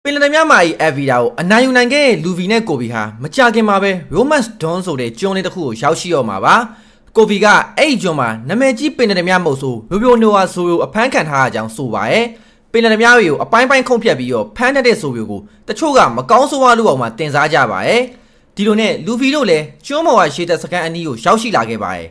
ပင်လယ်မြမာကြီးအဗီဒါကိုအနိုင်ယူနိုင်ခဲ့တဲ့လူဗီနဲ့ကိုဗီဟာမကြခင်မှာပဲ Romance Dawn ဆိုတဲ့ကျွန်းလေးတစ်ခုကိုရောက်ရှိတော့မှာပါကိုဗီကအဲ့ဒီကျွန်းမှာနာမည်ကြီးပင်လယ်မြမဟုတ်ဆိုရိုဘိုနိုဝါဆိုကိုအဖမ်းခံထားရကြောင်းဆိုပါရဲ့ပင်လယ်မြတွေကိုအပိုင်းပိုင်းခုံဖြတ်ပြီးတော့ဖမ်းတတ်တဲ့ဆိုကိုတချို့ကမကောင်းဆိုးဝါးလူအောင်မှတင်စားကြပါရဲ့ဒီလိုနဲ့လူဗီတို့လည်းကျွန်းပေါ်ကရှေ့သက်စကန်အနီးကိုရောက်ရှိလာခဲ့ပါရဲ့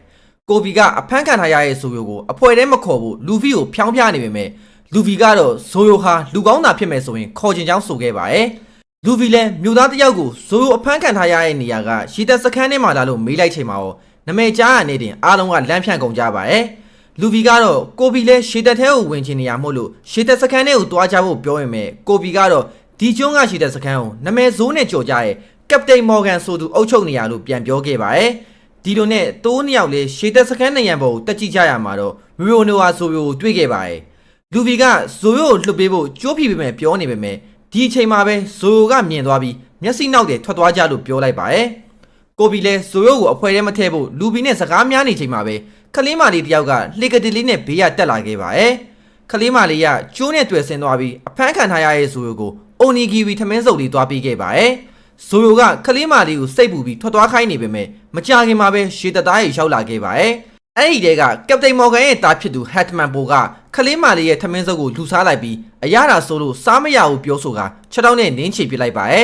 ကိုဗီကအဖမ်းခံထားရတဲ့ဆိုကိုအဖွဲထဲမခေါ်ဘူးလူဗီကိုဖျောင်းဖျားနေပေမဲ့လူဗီကတော့ဇိုယိုဟာလူကောင်းတာဖြစ်မယ်ဆိုရင်ခေါ်ချင်ကြောင်းဆိုခဲ့ပါတယ်။လူဗီလည်းမြို့သားတယောက်ကိုဇိုယိုအဖမ်းခံထားရတဲ့နေရာကရှီတက်စခန်းထဲမှာလာလို့မေးလိုက်ချိန်မှာတော့နမဲကြားရနေတင်အားလုံးကလမ်းဖြန့်ကုန်ကြပါတယ်။လူဗီကတော့ကိုဗီလည်းရှီတက်ထဲကိုဝင်ချင်နေရမို့လို့ရှီတက်စခန်းထဲကိုတွားကြဖို့ပြောရင်မဲ့ကိုဗီကတော့ဒီကျွန်းကရှီတက်စခန်းကိုနမဲဇိုးနဲ့ကြော်ကြရဲ့ကပတိန်မော်ဂန်ဆိုသူအုပ်ချုပ်နေရလို့ပြန်ပြောခဲ့ပါတယ်။ဒီလိုနဲ့တိုးနှစ်ယောက်လေးရှီတက်စခန်းနေရန်ပေါ်ကိုတက်ကြည့်ကြရမှာတော့ရီယိုနိုဝါဆိုယိုကိုတွေ့ခဲ့ပါတယ်။လူဗီကဇိုယိုကိုလှုပ်ပေးဖို့ကြိုးဖြီပေးမယ်ပြောနေပေမဲ့ဒီအချိန်မှာပဲဇိုယိုကမြင်သွားပြီးမျက်စိနောက်တွေထွက်သွားကြလို့ပြောလိုက်ပါတယ်။ကိုဗီလည်းဇိုယိုကိုအဖွဲထဲမထည့်ဖို့လူဗီနဲ့စကားများနေချိန်မှာပဲခလေးမလေးတယောက်ကလှေကတိလေးနဲ့ဘေးရတက်လာခဲ့ပါတယ်။ခလေးမလေးကကျိုးနဲ့တွေ့ဆင်းသွားပြီးအဖမ်းခံထားရတဲ့ဇိုယိုကိုအိုနီဂီဝီထမင်းစုပ်လေးသွားပေးခဲ့ပါတယ်။ဇိုယိုကခလေးမလေးကိုစိတ်ပူပြီးထွက်သွားခိုင်းနေပေမဲ့မကြခင်မှာပဲရှေတသားရေရောက်လာခဲ့ပါတယ်။အဲ့ဒီတဲကကပတိန်မော်ဂန်ရဲ့တားဖြစ်သူဟက်တမန်ပိုကခလေးမာလေးရဲ့ထမင်းစုပ်ကိုလူစားလိုက်ပြီးအရသာဆိုလို့စားမရဘူးပြောဆိုကချက်တောင်းနဲ့နင်းချေပစ်လိုက်ပါရဲ့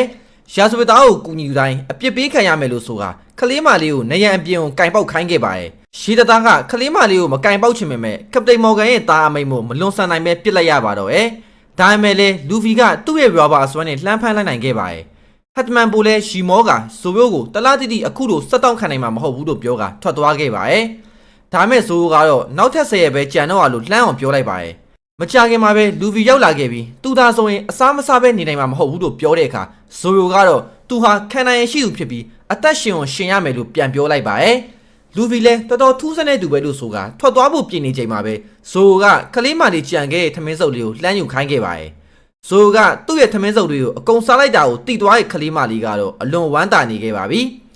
ရာဇဝတ်သားကိုကူညီယူတိုင်းအပြစ်ပေးခံရမယ်လို့ဆိုကခလေးမာလေးကိုနေရန်အပြင်ကိုကင်ပေါက်ခိုင်းခဲ့ပါရဲ့ရှေတသားကခလေးမာလေးကိုမကင်ပေါက်ချင်ပေမဲ့ကပတိန်မော်ဂန်ရဲ့တားအမိန်မို့မလွန်ဆန်နိုင်ပဲပစ်လိုက်ရပါတော့ရဲ့ဒါပေမဲ့လေလူဗီကသူ့ရဲ့ရောဘာအစွမ်းနဲ့လှမ်းဖမ်းလိုက်နိုင်ခဲ့ပါရဲ့ဟက်တမန်ပိုလည်းရှီမောကဆိုဘိုးကိုတလားတိတိအခုလိုစက်တောင်းခံနိုင်မှာမဟုတ်ဘူးလို့ပြောကထွက်သွားခဲ့ပါရဲ့ဒါမဲ့ဆိုကတော့နောက်ထပ်10ရက်ပဲကြံတော့ရလို့လှမ်းအောင်ပြောလိုက်ပါရဲ့မကြခင်မှာပဲလူဗီရောက်လာခဲ့ပြီးသူသာဆိုရင်အစားမစားပဲနေနိုင်မှာမဟုတ်ဘူးလို့ပြောတဲ့အခါဇိုယိုကတော့သူဟာခံနိုင်ရရှိသူဖြစ်ပြီးအသက်ရှင်အောင်ရှင်ရမယ်လို့ပြန်ပြောလိုက်ပါရဲ့လူဗီလည်းတော်တော်ထူးဆန်းတဲ့သူပဲလို့ဆိုကထွက်သွားဖို့ပြင်နေချိန်မှာပဲဇိုယိုကခလေးမာလေးကြံခဲ့တဲ့ထမင်းစုပ်လေးကိုလှမ်းယူခိုင်းခဲ့ပါရဲ့ဇိုယိုကသူ့ရဲ့ထမင်းစုပ်လေးကိုအကုန်စားလိုက်တာကိုတိသွားတဲ့ခလေးမာလေးကတော့အလွန်ဝမ်းသာနေခဲ့ပါပြီ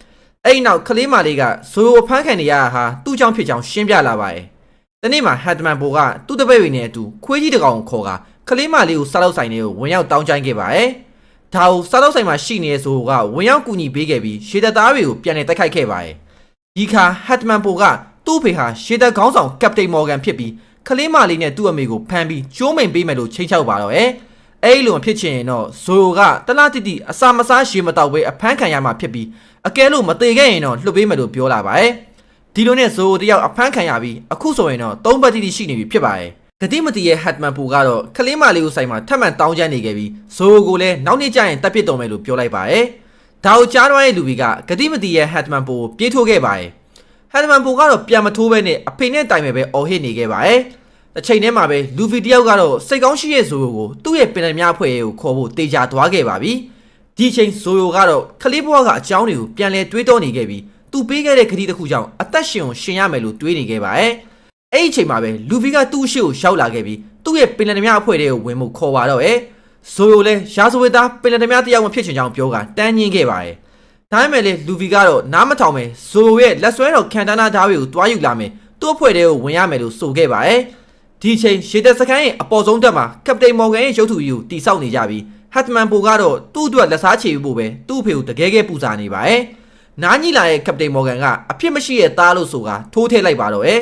အဲ့နောက်ခလေးမာလေးကဇိုယိုဖမ်းခံနေရတာဟာသူ့ကြောင့်ဖြစ်ကြောင်းရှင်းပြလာပါရဲ့။ဒီနေ့မှာဟက်တမန်ပိုကသူ့တပည့်တွေနဲ့အတူခွေးကြီးတစ်ကောင်ကိုခေါ်ကခလေးမာလေးကိုစားလောက်ဆိုင်တွေကိုဝင်ရောက်တောင်းကျိုင်းခဲ့ပါရဲ့။ဒါကိုစားလောက်ဆိုင်မှာရှိနေတဲ့ဇိုယိုကဝင်ရောက်ကူညီပေးခဲ့ပြီးရှေသက်သားတွေကိုပြန်လည်တိုက်ခိုက်ခဲ့ပါရဲ့။ဒီခါဟက်တမန်ပိုကသူ့ဖေဟာရှေသက်ခေါင်းဆောင်ကပတိန်မော်ဂန်ဖြစ်ပြီးခလေးမာလေးနဲ့သူ့အမေကိုဖမ်းပြီးကျိုးမိန်ပေးမယ်လို့ချိန်ချောက်ပါတော့ရဲ့။အဲ့လိုဖြစ်ချင်ရင်တော့ဇိုယိုကတလားတိတိအစာမစားရှေမတောက်ပဲအဖမ်းခံရမှာဖြစ်ပြီးအကဲလို့မသေးခဲ့ရင်တော့လှုပ်ပေးမယ်လို့ပြောလာပါရဲ့ဒီလိုနဲ့ဇိုတယောက်အဖမ်းခံရပြီးအခုဆိုရင်တော့3ပတ်တိတိရှိနေပြီဖြစ်ပါရဲ့ဂတိမတီရဲ့ဟက်တမန်ပူကတော့ခလေးမလေးကိုဆိုင်မှာထပ်မံတောင်းကျမ်းနေခဲ့ပြီးဇိုကိုလည်းနောက်နေ့ကျရင်တပ်ပစ်တော်မယ်လို့ပြောလိုက်ပါရဲ့ဒါကိုကြားတော့ရဲ့လူတွေကဂတိမတီရဲ့ဟက်တမန်ပူကိုပြေးထိုးခဲ့ပါရဲ့ဟက်တမန်ပူကတော့ပြန်မထိုးဘဲနဲ့အဖေနဲ့တိုင်မယ်ပဲအော်ဟစ်နေခဲ့ပါရဲ့တစ်ချိန်တည်းမှာပဲလူဗီတယောက်ကတော့စိတ်ကောင်းရှိရဲ့ဇိုကိုသူ့ရဲ့ပင်လယ်များအဖွဲ့ကိုခေါ်ဖို့တေချာသွားခဲ့ပါပြီဒီချိန်ဇိုယိုကတော့ခလေးဘွားကအကြောင်းတွေကိုပြန်လဲတွေးတောနေခဲ့ပြီးသူပေးခဲ့တဲ့ခရီးတစ်ခုကြောင့်အသက်ရှင်အောင်ရှင်ရမယ်လို့တွေးနေခဲ့ပါရဲ့အဲ့ဒီချိန်မှာပဲလူဗီကသူ့ရှေ့ကိုရောက်လာခဲ့ပြီးသူ့ရဲ့ပင်လယ်သမားအဖွဲ့တွေကိုဝင်မှုခေါ်ပါတော့ရဲ့ဇိုယိုလည်းရာဇဝတ်သားပင်လယ်သမားတယောက်မဖြစ်ချင်ကြောင်းပြောကတန်းညင်းခဲ့ပါရဲ့ဒါပေမဲ့လေလူဗီကတော့နားမထောင်ပဲဇိုယိုရဲ့လက်ဆွဲတော်ခံတနာဓာတ်တွေကိုတွားယူလာမယ်သူ့အဖွဲ့တွေကိုဝင်ရမယ်လို့ဆိုခဲ့ပါရဲ့ဒီချိန်ရှေသက်စခန်းရဲ့အပေါ်ဆုံးတက်မှာကပတိန်မော်ဂန်ရဲ့ရုပ်ထုကြီးကိုတိစောက်နေကြပြီးဟက်တမန်ပိုကတော့သူ့အတွက်လက်စားချေဖို့ပဲသူ့အဖေကိုတကယ်ကဲပူဇာနေပါရဲ့နားကြီးလာတဲ့ကပတိန်မော်ဂန်ကအဖြစ်မရှိရဲ့သားလို့ဆိုကထိုးထည့်လိုက်ပါတော့ရဲ့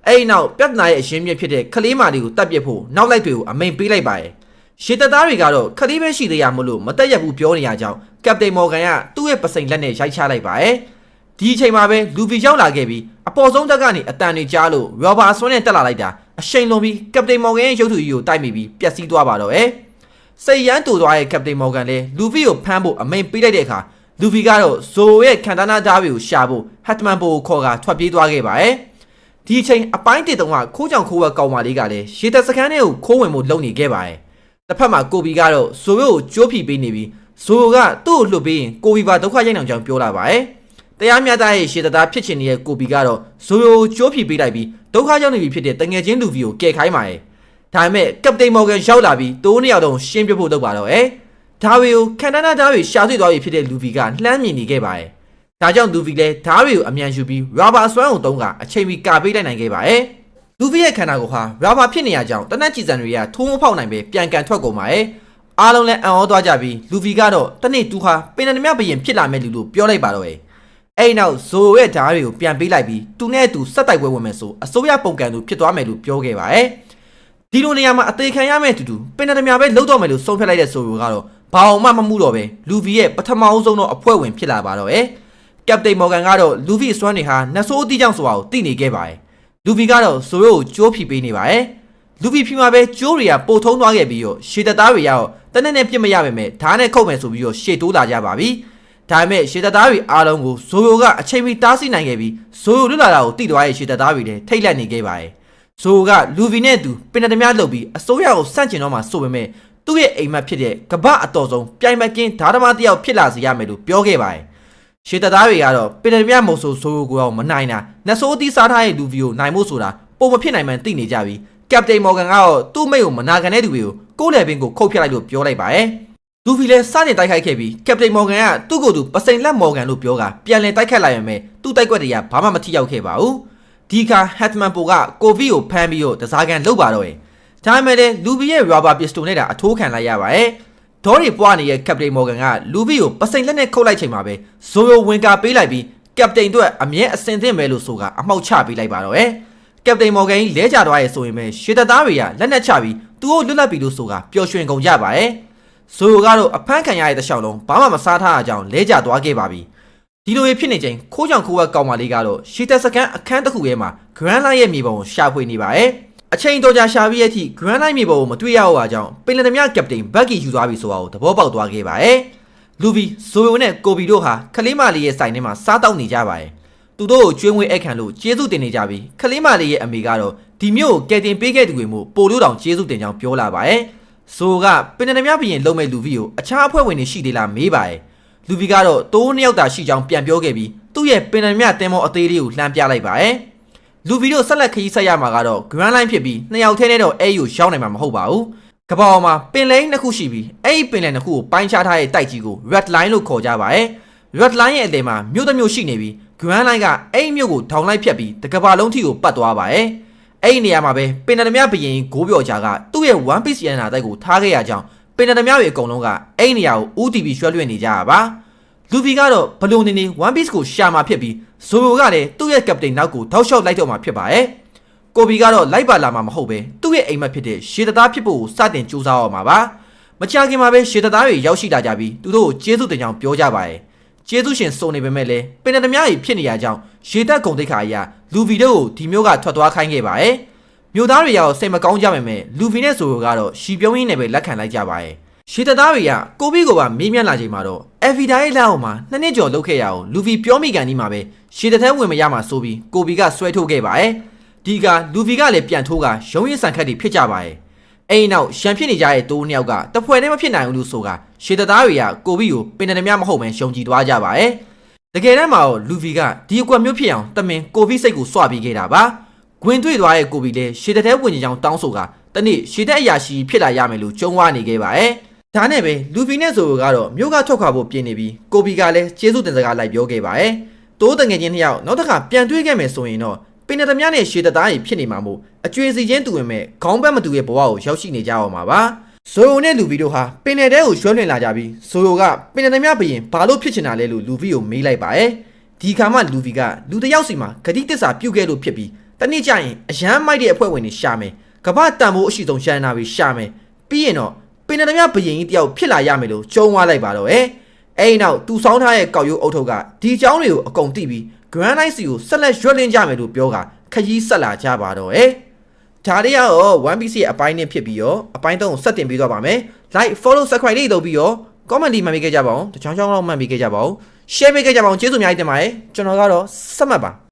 အဲ့ဒီနောက်ပြဿနာရဲ့အရှင်းမြစ်ဖြစ်တဲ့ခလေးမာလေးကိုတတ်ပစ်ဖို့နောက်လိုက်တွေကိုအမိန်ပေးလိုက်ပါရဲ့ရှေသက်သားတွေကတော့ခလေးပဲရှိသေးရမို့လို့မတက်ရက်ဘူးပြောနေရကြောင်းကပတိန်မော်ဂန်ကသူ့ရဲ့ပစိန်လက်နဲ့ရိုက်ချလိုက်ပါရဲ့ဒီအချိန်မှာပဲလူဗီရောက်လာခဲ့ပြီးအပေါ်ဆုံးတက်ကနေအတန်တွေကြားလို့ရောဘာဆွန်းနဲ့တက်လာလိုက်တာအရှိန်လုံးပြီးကပတိန်မော်ဂန်ရဲ့ရုပ်ထုကြီးကိုတိုက်မိပြီးပျက်စီးသွားပါတော့ရဲ့စိတ်ရမ်းတူသွားတဲ့ကပတိန်မော်ဂန်လည်းလူဗီကိုဖမ်းဖို့အမိန်ပေးလိုက်တဲ့အခါလူဗီကတော့ဇိုရဲ့ခံတနာဓာတ်တွေကိုရှာဖို့ဟက်တမန်ပိုကိုခေါ်ကထွက်ပြေးသွားခဲ့ပါရဲ့ဒီအချိန်အပိုင်းတစ်တုံးကခိုးကြောင်ခိုးဝက်ကောင်မလေးကလည်းရေတက်စခန်းထဲကိုခိုးဝင်ဖို့လုပ်နေခဲ့ပါရဲ့တစ်ဖက်မှာကိုဗီကတော့ဇိုကိုကြိုးဖြီပေးနေပြီးဇိုကသူ့ကိုလှုပ်ပေးရင်ကိုဗီပါဒုက္ခရိုက်နှောင်ကြောင်းပြောလာပါရဲ့တရားမျှတတဲ့ရေတသားဖြစ်ချင်နေတဲ့ကိုဗီကတော့ဇိုကိုကြိုးဖြီပေးလိုက်ပြီးဒုက္ခရောက်နေပြီဖြစ်တဲ့တငယ်ချင်းလူဗီကိုကယ်ခိုင်းပါရဲ့ဒါပေမဲ့ကပတိန်မော်ဂန်ရောက်လာပြီးတိုးနှစ်ယောက်တော့ရှင်းပြဖို့လုပ်ပါတော့ဒါတွေကိုခံတနာဓာတ်တွေရှာတွေ့သွားပြီဖြစ်တဲ့လူဗီကလှမ်းမြင်နေခဲ့ပါရဲ့ဒါကြောင့်လူဗီလည်းဓာတ်တွေကိုအမြန်ယူပြီးရာဘာဆွမ်းအောင်တုံးကအချိန်မီကာပေးလိုက်နိုင်ခဲ့ပါရဲ့လူဗီရဲ့ခန္ဓာကိုယ်ဟာရာဘာဖြစ်နေရကြောင်းတနက်ကြည်စံတွေကထိုးမဖောက်နိုင်ပဲပြန်ကန်ထွက်ကုန်ပါရဲ့ အားလုံးလည်းအံ့ဩသွားကြပြီးလူဗီကတော့တနေ့သူဟာပင်လယ်မြဘရင်ဖြစ်လာမဲ့လူလို့ပြောလိုက်ပါတော့ရဲ့အဲ့နောက်ဇိုရဲ့ဓာတ်တွေကိုပြန်ပေးလိုက်ပြီးသူနဲ့သူစက်တိုက်ပွဲဝင်မယ်ဆိုအစိုးရပုံကံသူဖြစ်သွားမယ်လို့ပြောခဲ့ပါရဲ့ဒီလိုနေရာမှာအသေးခံရမဲ့တူပင်လယ်မြပဲလှုပ်တော့မယ်လို့ဆုံးဖြတ်လိုက်တဲ့ဇိုကတော့ဘာအောင်မှမမှုတော့ပဲလူဗီရဲ့ပထမအဆုံးသောအဖွဲ့ဝင်ဖြစ်လာပါတော့ရဲ့ကပတိန်မော်ဂန်ကတော့လူဗီစွမ်းတွေဟာနဆိုးအသီးကြောင့်ဆိုတာကိုသိနေခဲ့ပါတယ်လူဗီကတော့ဇိုကိုကြိုးဖြီပေးနေပါတယ်လူဗီဖြီမှာပဲကျိုးတွေကပို့ထုံးသွားခဲ့ပြီးတော့ရှေတသားတွေရောတနက်နဲ့ပြစ်မရပါမယ်ဓာတ်နဲ့ခုတ်မယ်ဆိုပြီးတော့ရှေတိုးလာကြပါပြီဒါပေမဲ့ရှေတသားတွေအားလုံးကိုဇိုယိုကအချိန်မီတားဆီးနိုင်ခဲ့ပြီးဇိုယိုလွတ်လာတာကိုသိသွားတဲ့ရှေတသားတွေလည်းထိတ်လန့်နေခဲ့ပါတယ်ဇိုကလူဗီနဲ့သူပင်တများလှုပ်ပြီးအစိုးရကိုစန့်ကျင်တော့မှဆိုပေမဲ့သူ့ရဲ့အိမ်မက်ဖြစ်တဲ့ကပအတော်ဆုံးပြိုင်မကင်းဓာတ်မတယောက်ဖြစ်လာစေရမယ်လို့ပြောခဲ့ပါတယ်ရှေတသားတွေကတော့ပင်တများမုံဆိုဇိုယိုကိုတော့မနိုင်တာနတ်ဆိုးအသီးစားထားတဲ့လူဗီကိုနိုင်ဖို့ဆိုတာပုံမဖြစ်နိုင်မှန်းသိနေကြပြီးကပတိန်မော်ဂန်ကတော့သူ့မိတ်ကိုမနာခံတဲ့သူတွေကိုကိုယ်လေပင်ကိုခုတ်ဖြတ်လိုက်လို့ပြောလိုက်ပါတယ်လူဗီလည်းစတင်တိုက်ခိုက်ခဲ့ပြီးကပတိန်မော်ဂန်ကသူ့ကိုယ်သူပစိန်လက်မော်ဂန်လို့ပြောကပြန်လည်တိုက်ခတ်လိုက်ရမယ်သူ့တိုက်ကွက်တွေကဘာမှမထိရောက်ခဲ့ပါဘူးဒီခါဟက်တမန်ပိုကကိုဗီကိုဖမ်းပြီးတော့တစားကန်လုပ်ပါတော့ရဲ့ဒါပေမဲ့လူဗီရဲ့ရာဘာပစ္စတိုနဲ့တာအထိုးခံလိုက်ရပါတယ်ဒေါ်ရီပွားနေတဲ့ကပတိန်မော်ဂန်ကလူဗီကိုပစိန်လက်နဲ့ခုတ်လိုက်ချိန်မှာပဲဇိုယိုဝင်ကာပေးလိုက်ပြီးကပတိန်တို့အမြဲအစင်သင့်ပဲလို့ဆိုကအမှောက်ချပေးလိုက်ပါတော့ရဲ့ကပတိန်မော်ဂန်ကြီးလဲကျသွားရဲ့ဆိုရင်ပဲရှေတသားတွေကလက်နက်ချပြီးသူ့ကိုလွတ်လပ်ပြီလို့ဆိုကပျော်ရွှင်ကုန်ကြပါတယ်ဇိုကတော့အဖမ်းခံရတဲ့တခြားလုံးဘာမှမစားထားကြအောင်လဲကျသွားခဲ့ပါပြီဒီလိုဖြစ်နေချိန်ခိုးကြောင်ခိုးဝက်ကောင်မလေးကတော့ရှေတက်စကန်အခန်းတစ်ခုထဲမှာ Grand Line ရဲ့မြေပုံကိုရှာဖွေနေပါတယ်အချိန်တော်ကြာရှာပြီးရဲ့အထိ Grand Line မြေပုံကိုမတွေ့ရတော့တာကြောင့်ပင်လယ်သမားကပတိန်ဘက်ကီယူသွားပြီဆိုတာကိုသဘောပေါက်သွားခဲ့ပါတယ်လူဗီဇိုယိုနဲ့ကိုဘီတို့ဟာခလေးမလေးရဲ့ဆိုင်ထဲမှာစားတောက်နေကြပါတယ်သူတို့ကိုကျွေးမွေးအခမ်းလို့ကျေးဇူးတင်နေကြပြီးခလေးမလေးရဲ့အမေကတော့ဒီမျိုးကိုကယ်တင်ပေးခဲ့သူတွေမို့ပို့လို့တောင်ကျေးဇူးတင်ကြောင်းပြောလာပါတယ်ဇိုကပင်လယ်မြဘရင်လုံမဲ့လူဗီကိုအခြားအဖွဲ့ဝင်တွေရှိသေးလားမေးပါတယ်လူဗီကတော့တိုးနှစ်ယောက်သာရှိကြောင်းပြန်ပြောခဲ့ပြီးသူ့ရဲ့ပင်လယ်မြတင်မောအသေးလေးကိုလှမ်းပြလိုက်ပါတယ်လူဗီတို့ဆက်လက်ခရီးဆက်ရမှာကတော့ Grand Line ဖြစ်ပြီးနှစ်ယောက်ထဲနဲ့တော့အဲ့ကိုရောက်နိုင်မှာမဟုတ်ပါဘူးကပောင်မှာပင်လယ်နှစ်ခုရှိပြီးအဲ့ဒီပင်လယ်နှစ်ခုကိုပိုင်းခြားထားတဲ့တိုက်ကြီးကို Red Line လို့ခေါ်ကြပါတယ် Red Line ရဲ့အလယ်မှာမြို့တစ်မြို့ရှိနေပြီး Grand Line ကအဲ့ဒီမြို့ကိုထောင်လိုက်ဖြတ်ပြီးတကဘာလုံးထိကိုပတ်သွားပါတယ်အဲ့ဒီနေရာမှာပဲပင်လယ်မြဘရင်ဂိုးပြော်ချာကသူ့ရဲ့ One Piece ရန်နာတိုက်ကိုထားခဲ့ရကြောင်းပင်လယ်မြတွေအကုန်လုံးကအဲ့ဒီနေရာကို UTV ရွှဲလွှင့်နေကြတာပါလူဗီကတော့ဘလုံနေနေ One Piece ကိုရှာမှာဖြစ်ပြီးဇိုယိုကလည်းသူ့ရဲ့ကပတိန်နောက်ကိုထောက်လျှောက်လိုက်တော့မှာဖြစ်ပါတယ်ကိုဘီကတော့လိုက်ပါလာမှာမဟုတ်ပဲသူ့ရဲ့အိမ်မက်ဖြစ်တဲ့ရှေတသားဖြစ်ဖို့စတင်ကြိုးစားရမှာပါမကြခင်မှာပဲရှေတသားတွေရောက်ရှိလာကြပြီးသူတို့ကိုကျေးဇူးတင်ကြောင်းပြောကြပါတယ်ကျေးဇူးရှင်စုံနေပေမဲ့လည်းပင်တသမားကြီးဖြစ်နေရကြောင်းရေတက်ဂုံတိတ်ခါအရာလူဗီတို့ကိုဒီမျိုးကထွက်သွားခိုင်းခဲ့ပါတယ်မြို့သားတွေရောစိတ်မကောင်းကြပါမယ်လူဗီနဲ့ဇိုယိုကတော့ရှီပြုံးရင်းနဲ့ပဲလက်ခံလိုက်ကြပါတယ်ရှေတသားတွေကကိုဘီကိုပါမေးမြန်းလာချိန်မှာတော့အဗီဒါရဲ့လက်အောက်မှာနှစ်နှစ်ကျော်လုတ်ခဲ့ရအောင်လူဗီပြောမိကန်ဒီမှာပဲရှေတထဲဝင်မရမှာဆိုပြီးကိုဘီကဆွဲထုတ်ခဲ့ပါတယ်ဒီကလူဗီကလည်းပြန်ထိုးကရုံးရင်းဆန်ခတ်တွေဖြစ်ကြပါတယ်အဲ့ဒီနောက်ရှန်ဖြစ်နေကြတဲ့တိုးနှစ်ယောက်ကတပွဲနဲ့မဖြစ်နိုင်ဘူးလို့ဆိုကရှေတသားတွေကကိုဘီကိုပင်တများမဟုတ်ပဲယုံကြည်သွားကြပါတယ်တကယ်တမ်းမှာတော့လူဗီကဒီအကွက်မျိုးဖြစ်အောင်တမင်ကိုဘီစိတ်ကိုစွပြီးခဲ့တာပါဂွင်တွေ့သွားတဲ့ကိုဘီလည်းရှေတထဲဝင်ကြအောင်တောင်းဆိုကတနေ့ရှေတက်အရာရှိဖြစ်လာရမယ်လို့ကြုံဝါနေခဲ့ပါတယ်ဒါနဲ့ပဲလူဗီနဲ့ဇိုယိုကတော့မြို့ကထွက်ခွာဖို့ပြင်နေပြီးကိုဘီကလည်းကျေးဇူးတင်စကားလိုက်ပြောခဲ့ပါတယ်တိုးတငယ်ချင်းနှစ်ယောက်နောက်တစ်ခါပြန်တွေ့ခဲ့မယ်ဆိုရင်တော့ပင်တသမားနဲ့ရှေတသားကြီးဖြစ်နေမှာမို့အကျွေစီချင်းတူဝင်မဲ့ခေါင်းပတ်မတူရဲ့ဘဝကိုရောက်ရှိနေကြအောင်ပါပါဇိုယိုနဲ့လူဗီတို့ဟာပင်နယ်တဲကိုရွှဲလွှင့်လာကြပြီးဇိုယိုကပင်တသမားဘရင်ဘာလို့ဖြစ်ချင်တာလဲလို့လူဗီကိုမေးလိုက်ပါတယ်ဒီခါမှလူဗီကလူတယောက်စီမှာဂတိတစ္ဆာပြုတ်ခဲ့လို့ဖြစ်ပြီးတနေ့ကျရင်အရန်မိုက်တဲ့အဖွဲ့ဝင်တွေရှာမယ်ကမ္ဘာတန်ဖိုးအရှိဆုံးရှမ်းနာပြီးရှာမယ်ပြီးရင်တော့ပင်တသမားဘရင်ကြီးတယောက်ဖြစ်လာရမယ်လို့ကြုံဝါလိုက်ပါတော့အဲ့နောက်သူဆောင်းထားတဲ့ကောက်ရိုးအုပ်ထုပ်ကဒီအကြောင်းတွေကိုအကုန်သိပြီး Grand Line စီကိုဆက်လက်ရွှဲလင်းကြမယ်လို့ပြောကခကြီးဆက်လာကြပါတော့ဒါတွေကတော့ One Piece ရဲ့အပိုင်းနဲ့ဖြစ်ပြီးတော့အပိုင်း3ကိုဆက်တင်ပေးသွားပါမယ် Like Follow Subscribe လေးလုပ်ပြီးတော့ Comment လေးမှတ်ပေးခဲ့ကြပါဦးတချောင်းချောင်းလောက်မှတ်ပေးခဲ့ကြပါဦး Share ပေးခဲ့ကြပါဦးကျေးဇူးအများကြီးတင်ပါတယ်ကျွန်တော်ကတော့စက်မှတ်ပါ